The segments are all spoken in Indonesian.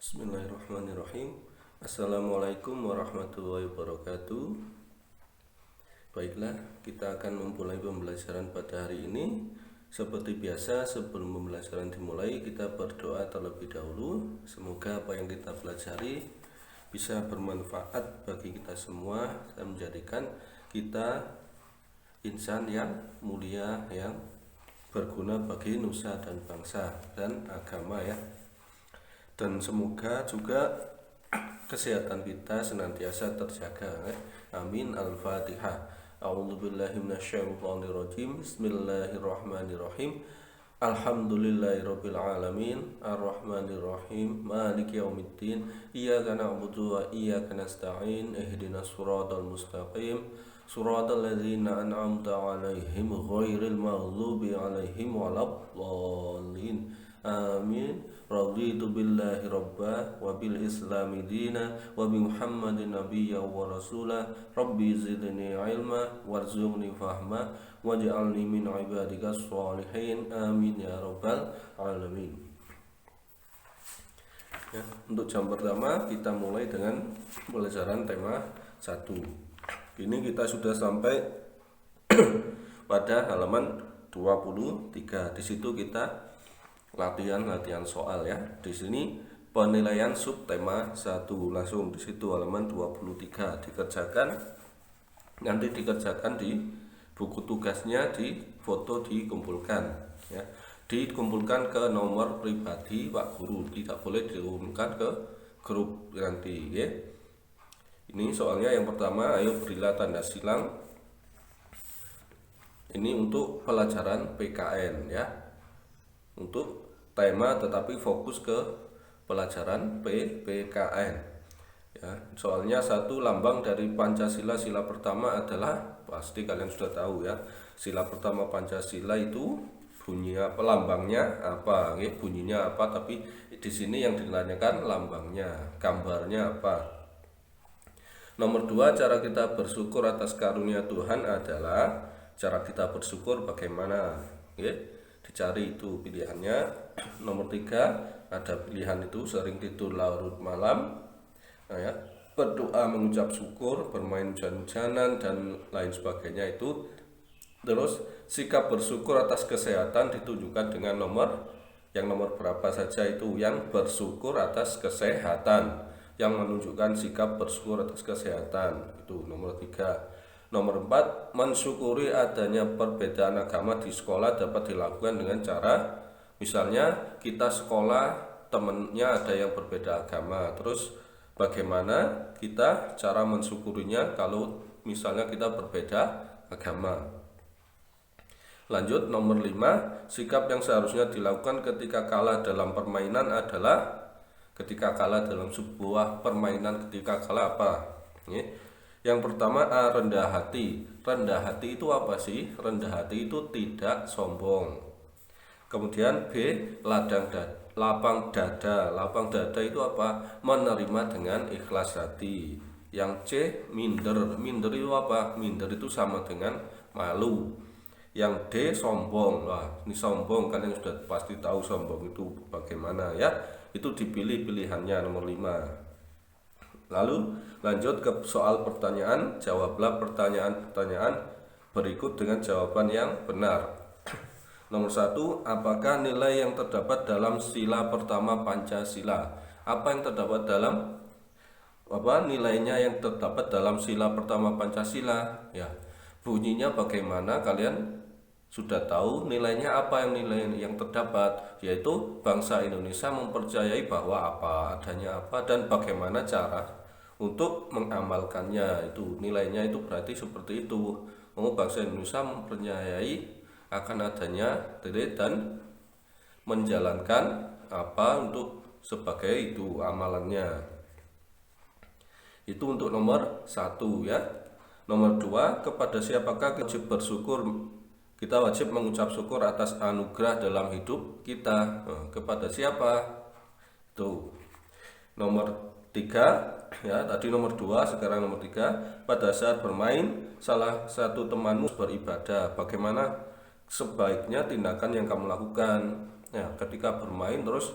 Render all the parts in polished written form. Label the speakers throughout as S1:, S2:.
S1: Bismillahirrahmanirrahim. Assalamualaikum warahmatullahi wabarakatuh. Baiklah, kita akan memulai pembelajaran pada hari ini. Seperti biasa, sebelum pembelajaran dimulai, kita berdoa terlebih dahulu. Semoga apa yang kita pelajari bisa bermanfaat bagi kita semua dan menjadikan kita insan yang mulia, yang berguna bagi nusa dan bangsa dan agama ya. Dan semoga juga kesehatan kita senantiasa terjaga. Amin. Al-Fatihah. A'udzubillahi minasyaitonirrajim. Bismillahirrahmanirrahim. Alhamdulillahirabbil alamin. Arrahmanirrahim. Maliki yaumiddin. Iyyaka na'budu wa iyyaka nasta'in. Ihdinas siratal mustaqim. Siratal ladzina an'amta 'alaihim ghairil maghdubi 'alaihim waladdallin. Amin. Raditu billahi rabba wa bil islami dina wa bi muhammadin nabiyya wa rasula. Rabbi zidni ilma warzuqni fahma waj'alni min ibadika sholihin. Amin ya rabbal alamin. Ya, untuk jam pertama kita mulai dengan pelajaran tema 1. Ini kita sudah sampai pada halaman 23. Di situ kita latihan soal ya. Di sini penilaian subtema 1, langsung di situ halaman 23 dikerjakan. Nanti dikerjakan di buku tugasnya, di foto dikumpulkan ya. Dikumpulkan ke nomor pribadi Pak Guru, tidak boleh dikumpulkan ke grup nanti ya. Ini soalnya yang pertama, ayo berilah tanda silang. Ini untuk pelajaran PKN ya. Untuk tema tetapi fokus ke pelajaran PKN ya. Soalnya 1, lambang dari Pancasila, sila pertama adalah, pasti kalian sudah tahu ya, sila pertama Pancasila itu bunyinya apa, lambangnya apa ya, bunyinya apa, tapi di sini yang ditanyakan lambangnya, gambarnya apa. Nomor 2, cara kita bersyukur atas karunia Tuhan adalah, cara kita bersyukur bagaimana ya, dicari itu pilihannya. Nomor 3, ada pilihan itu sering tidur larut malam ya, berdoa mengucap syukur, bermain hujan-hujanan dan lain sebagainya itu. Terus sikap bersyukur atas kesehatan ditunjukkan dengan nomor berapa saja itu, yang bersyukur atas kesehatan, yang menunjukkan sikap bersyukur atas kesehatan itu nomor 3. Nomor 4, mensyukuri adanya perbedaan agama di sekolah dapat dilakukan dengan cara, misalnya kita sekolah temennya ada yang berbeda agama, terus bagaimana kita cara mensyukurinya kalau misalnya kita berbeda agama. Lanjut nomor 5, sikap yang seharusnya dilakukan ketika kalah dalam permainan adalah, ketika kalah dalam sebuah permainan, ketika kalah apa ya? Yang pertama, A, rendah hati. Rendah hati itu apa sih? Rendah hati itu tidak sombong. Kemudian B, lapang dada. Lapang dada itu apa? Menerima dengan ikhlas hati. Yang C, minder. Minder itu apa? Minder itu sama dengan malu. Yang D, sombong. Wah, ini sombong, kalian sudah pasti tahu sombong itu bagaimana ya. Itu dipilih pilihannya nomor 5. Lalu lanjut ke soal pertanyaan, jawablah pertanyaan-pertanyaan berikut dengan jawaban yang benar. Nomor 1, apakah nilai yang terdapat dalam sila pertama Pancasila? Apa yang terdapat dalam nilainya yang terdapat dalam sila pertama Pancasila? Ya, bunyinya bagaimana kalian sudah tahu. Nilainya apa, yang nilai yang terdapat, yaitu bangsa Indonesia mempercayai bahwa apa adanya apa dan bagaimana cara untuk mengamalkannya. Itu nilainya itu berarti seperti itu. Bangsa Indonesia mempercayai akan adanya dan menjalankan apa untuk sebagai itu amalannya. Itu untuk nomor 1 ya. Nomor 2, kepada siapakah wajib bersyukur? Kita wajib mengucap syukur atas anugerah dalam hidup kita. Kepada siapa? Itu nomor 3 ya, tadi nomor 2, sekarang nomor 3. Pada saat bermain, salah satu temanmu beribadah. Bagaimana sebaiknya tindakan yang kamu lakukan ya, ketika bermain terus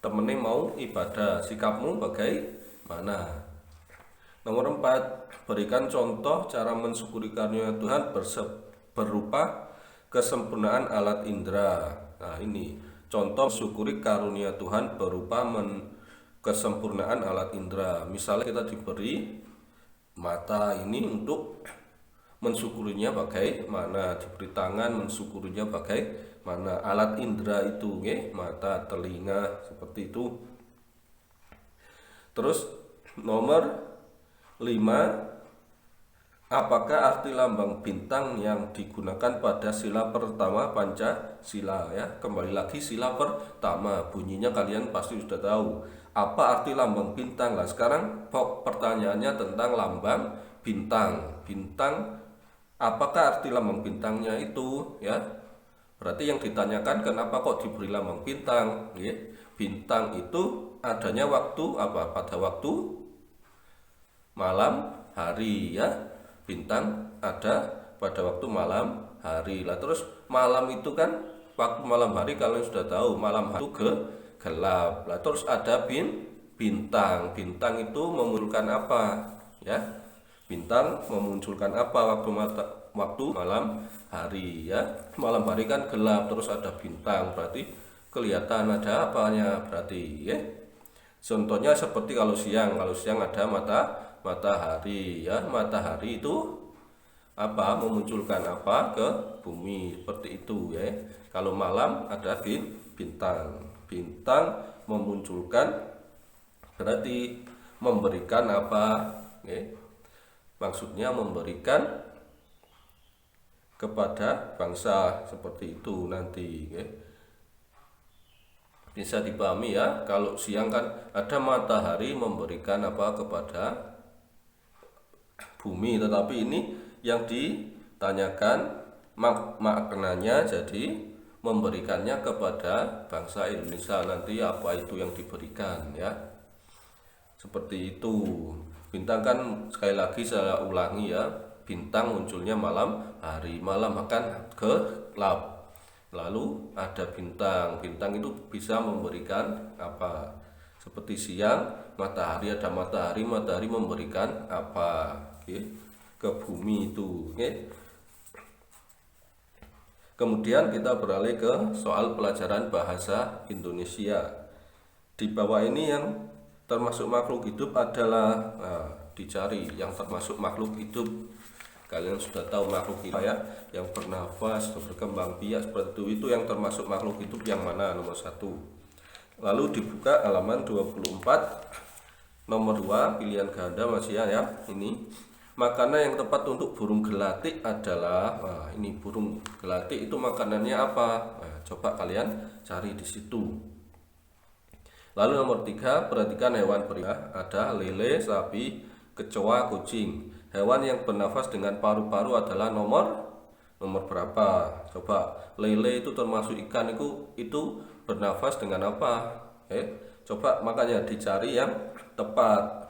S1: temennya mau ibadah, sikapmu bagaimana? Nomor 4, berikan contoh cara mensyukuri karunia Tuhan berupa kesempurnaan alat indera. Nah, ini contoh syukuri karunia Tuhan berupa kesempurnaan alat indera. Misalnya kita diberi mata ini untuk mensyukurinya bagaimana, diberi tangan mensyukurinya bagaimana, alat indera itu mata, telinga, seperti itu. Terus nomor 5, apakah arti lambang bintang yang digunakan pada sila pertama Pancasila ya? Kembali lagi sila pertama, bunyinya kalian pasti sudah tahu. Apa arti lambang bintang? Nah, sekarang pertanyaannya tentang lambang bintang. Bintang, apakah arti lambang bintangnya itu ya? Berarti yang ditanyakan kenapa kok diberi lambang bintang? Ya? Bintang itu adanya waktu apa? Pada waktu malam hari ya. Bintang ada pada waktu malam hari. Lah terus malam itu kan waktu malam hari kalian sudah tahu, malam hari itu gelap. Lah terus ada bintang. Bintang itu memunculkan apa ya? Bintang memunculkan apa waktu malam hari ya? Malam hari kan gelap, terus ada bintang, berarti kelihatan ada apanya berarti ya. Contohnya seperti kalau siang ada matahari ya. Matahari itu apa? Memunculkan apa ke bumi, seperti itu ya. Kalau malam ada bintang. Bintang memunculkan berarti memberikan apa ya? Maksudnya memberikan kepada bangsa, seperti itu nanti ya. Bisa dipahami ya. Kalau siang kan ada matahari memberikan apa kepada bumi, tetapi ini yang ditanyakan maknanya jadi memberikannya kepada bangsa Indonesia nanti, apa itu yang diberikan ya, seperti itu. Bintang kan sekali lagi saya ulangi ya, bintang munculnya malam hari, malam akan gelap. Lalu ada bintang itu bisa memberikan apa? Seperti siang, matahari ada matahari memberikan apa ke bumi itu. Kemudian kita beralih ke soal pelajaran bahasa Indonesia. Di bawah ini yang termasuk makhluk hidup adalah, dicari yang termasuk makhluk hidup. Kalian sudah tahu makhluk hidup ya, yang bernafas, berkembang biak seperti itu yang termasuk makhluk hidup yang mana? Nomor 1. Lalu dibuka halaman 24, nomor 2 pilihan ganda masih ya. Ini makanan yang tepat untuk burung gelatik adalah, ini burung gelatik itu makanannya apa? Coba kalian cari di situ. Lalu nomor 3, perhatikan hewan pria. Ada lele, sapi, kecoa, kucing. Hewan yang bernafas dengan paru-paru adalah nomor berapa? Coba, lele itu termasuk ikan, itu bernafas dengan apa? Coba makanya dicari yang tepat.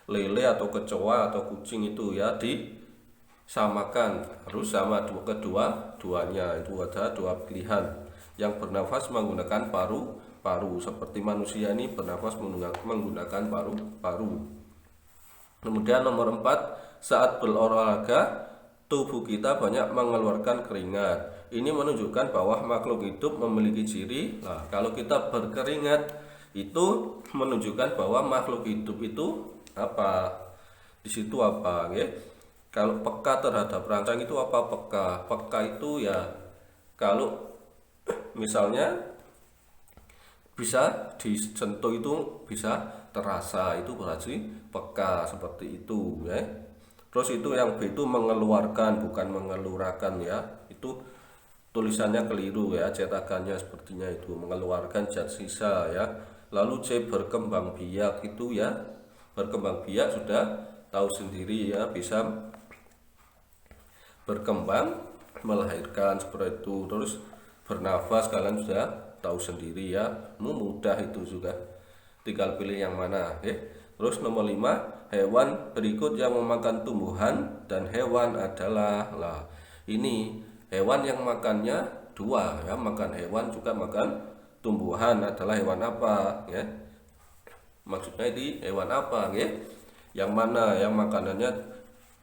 S1: Lele atau kecoa atau kucing itu ya disamakan, harus sama kedua-duanya. Itu ada 2 pilihan. Yang bernafas menggunakan paru-paru, seperti manusia ini bernafas menggunakan paru-paru. Kemudian nomor 4, saat berolahraga tubuh kita banyak mengeluarkan keringat. Ini menunjukkan bahwa makhluk hidup memiliki ciri. Nah, kalau kita berkeringat itu menunjukkan bahwa makhluk hidup itu apa? Di situ apa ya? Kalau peka terhadap rangsang itu apa peka? Peka itu ya kalau misalnya bisa disentuh itu bisa terasa, itu berarti peka, seperti itu ya. Terus itu yang B itu mengeluarkan, bukan mengelurakan ya. Itu tulisannya keliru ya, cetakannya sepertinya itu mengeluarkan zat sisa ya. Lalu C berkembang biak itu ya, berkembang biak sudah tahu sendiri ya, bisa berkembang melahirkan seperti itu. Terus bernafas kalian sudah tahu sendiri ya, mudah itu juga, tinggal pilih yang mana ya. Terus nomor 5, hewan berikut yang memakan tumbuhan dan hewan adalah, ini hewan yang makannya 2 ya, makan hewan juga makan tumbuhan adalah hewan apa ya. Maksudnya di hewan apa ya? Yang mana yang makanannya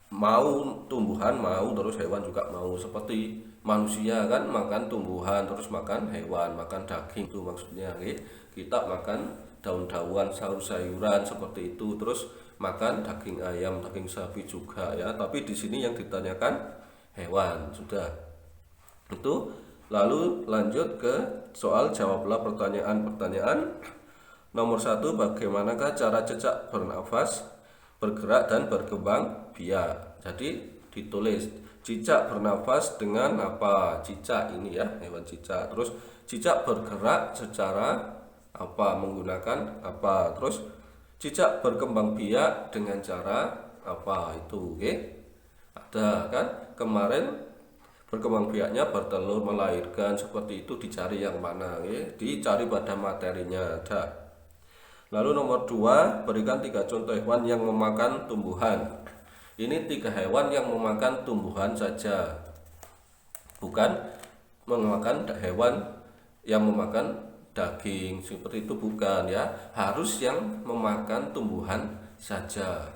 S1: mau tumbuhan mau terus hewan juga mau, seperti manusia kan makan tumbuhan terus makan hewan, makan daging itu maksudnya ya. Kita makan daun-daunan, sayur-sayuran seperti itu, terus makan daging ayam, daging sapi juga ya. Tapi di sini yang ditanyakan hewan sudah itu. Lalu lanjut ke soal jawablah pertanyaan-pertanyaan. Nomor 1, bagaimanakah cara cicak bernafas, bergerak dan berkembang biak? Jadi ditulis cicak bernafas dengan apa? Cicak ini ya, hewan cicak. Terus cicak bergerak secara apa? Menggunakan apa? Terus cicak berkembang biak dengan cara apa? Itu oke. Ada kan? Kemarin berkembang biaknya bertelur, melahirkan, seperti itu dicari yang mana ya? Dicari pada materinya ada. Lalu nomor 2, berikan 3 contoh hewan yang memakan tumbuhan. Ini 3 hewan yang memakan tumbuhan saja, bukan memakan hewan yang memakan daging seperti itu, bukan ya. Harus yang memakan tumbuhan saja.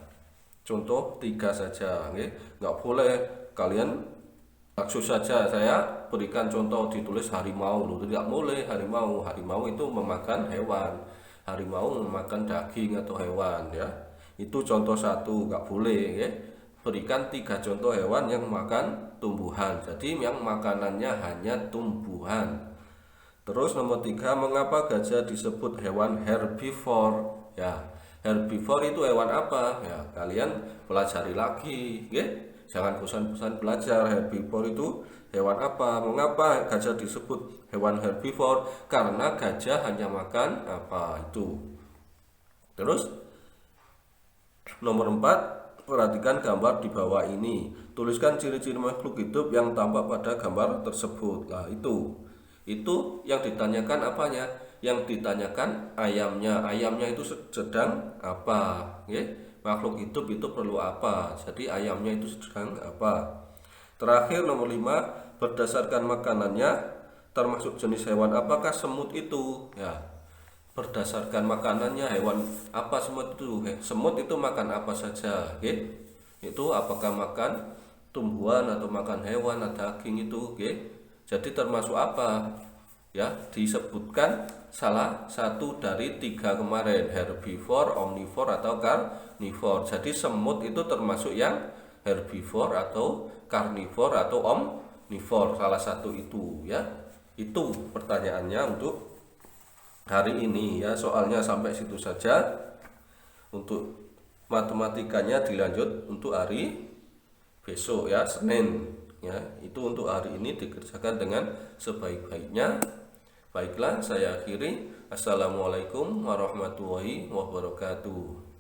S1: Contoh 3 saja, nggak boleh kalian langsung saja saya berikan contoh ditulis harimau, tidak boleh. Harimau itu memakan hewan, harimau memakan daging atau hewan ya. Itu contoh 1, nggak boleh ya. Berikan 3 contoh hewan yang makan tumbuhan, jadi yang makanannya hanya tumbuhan. Terus nomor 3, mengapa gajah disebut hewan herbivore ya. Herbivore itu hewan apa ya, kalian pelajari lagi ya. Jangan bosan-bosan belajar. Herbivore itu hewan apa? Mengapa gajah disebut hewan herbivore? Karena gajah hanya makan apa itu. Terus nomor 4, perhatikan gambar di bawah ini. Tuliskan ciri-ciri makhluk hidup yang tampak pada gambar tersebut. Nah, itu yang ditanyakan apanya? Yang ditanyakan ayamnya. Ayamnya itu sedang apa? Ya? Makhluk hidup itu perlu apa? Jadi ayamnya itu sedang apa? Terakhir nomor 5, berdasarkan makanannya termasuk jenis hewan apakah semut itu? Ya, berdasarkan makanannya hewan apa semut itu? Semut itu makan apa saja? Itu apakah makan tumbuhan atau makan hewan atau daging itu? Jadi termasuk apa? Ya, disebutkan salah satu dari 3 kemarin, herbivore, omnivore atau carnivore. Jadi semut itu termasuk yang herbivore atau carnivore atau omnivore, salah satu itu ya. Itu pertanyaannya untuk hari ini ya. Soalnya sampai situ saja. Untuk matematikanya dilanjut untuk hari besok ya, Senin ya. Itu untuk hari ini dikerjakan dengan sebaik-baiknya. Baiklah, saya akhiri. Assalamualaikum warahmatullahi wabarakatuh.